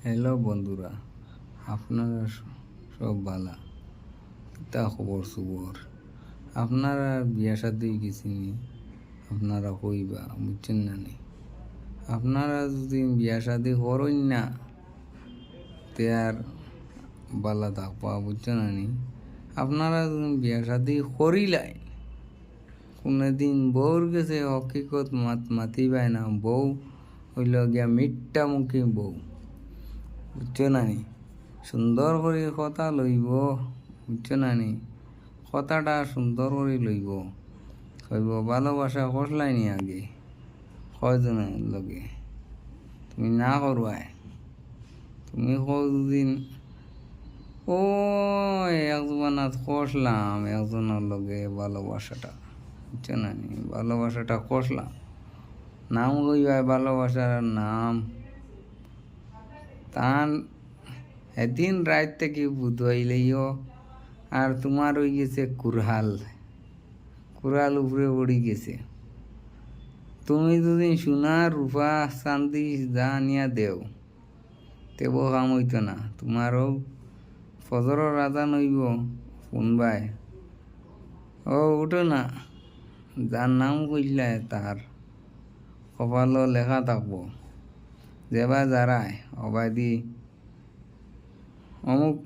Hello বন্ধুরা, আপনারা সব ভালা? তা খবর সুবর? আপনারা বিয়া শাদি গেছিনি, আপনারা কইবা বুঝছেন না নি? আপনারা যদি বিয়া শাদি করেন না তে আর বালা থাকবা, বুঝছেন না নি? আপনারা যদি বিয়া শাদি করিলাই কোনোদিন বউর গেছে হকিকত মাতিবাই না। বউ হইল গিয়া মিঠা মুখী বউ, বুঝছো না নি? সুন্দর করে কথা লইব, বুঝছো না নি? কথাটা সুন্দর করে লইব, কইব ভালোবাসা কষলাই নি আগে কয়জনের লগে তুমি না করবাই। তুমি কদিন ও একজনাত কষলাম, একজনের লগে ভালোবাসাটা, বুঝছো না নি? ভালোবাসাটা কষলাম, নাম কইবাই ভালোবাসার নাম। তান এদিন রাত থেকে বুধ হইলেও আর তোমার হয়ে গেছে কুরহাল, কুরহাল উপরে পড়ি গেছে। তুমি যদি সোনা রূপা চান্দি যা আনিয়া দেও তেব কাম হইতো না। তোমারও ফজরের রাজা নইব শুনবাই, ও উঠো না, যার নাম কইলে তার কপালও লেখা থাকবো। যেবা যারায় অবাদি অমুক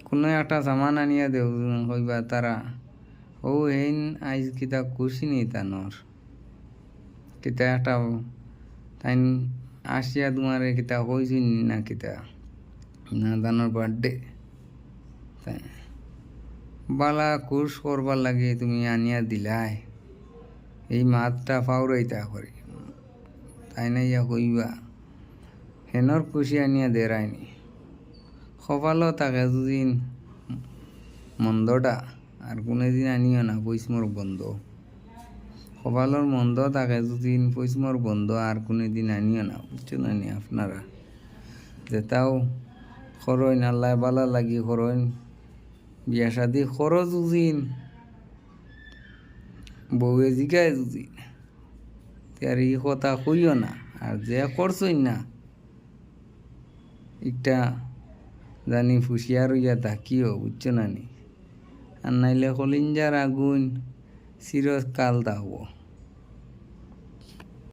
কোনো একটা সামান আনিয়া দেও, কইবা তারা ও হেন আইজ কিতা খুশি নি তানর কিতা একটা তাইন আসিয়া তোমারে কিতা কইছি না কিতা না তানোর বার্থডে বালা খুশ করবার লাগে তুমি আনিয়া দিলাই, এই মাতটা ফাউরাইতা করি তাই না ইয়া কইবা হেনর খুশি আনিয়া দেরায়নি। কপালও থাকে দুদিন মন্দটা আর কোনোদিন আনিও না পৈসমর বন্ধ। কপালর মন্দ থাকে দুদিন পৈসমর বন্ধ আর কোনোদিন আনিও না, বুঝছো না নি? আপনারা যেটাও খরইন আল্লাহ বালা লাগি খরইন, বিয়া শাদি খরচ দুদিন বউয়ে জিগায় দুদিন আর এই কথা কইও না। আর যে করছই না একটা জানি ফুসিয়ার হইয়া থাকিও, বুঝছো না নি? আর নাইলে কলিঞ্জার আগুন চিরকাল থাকবো।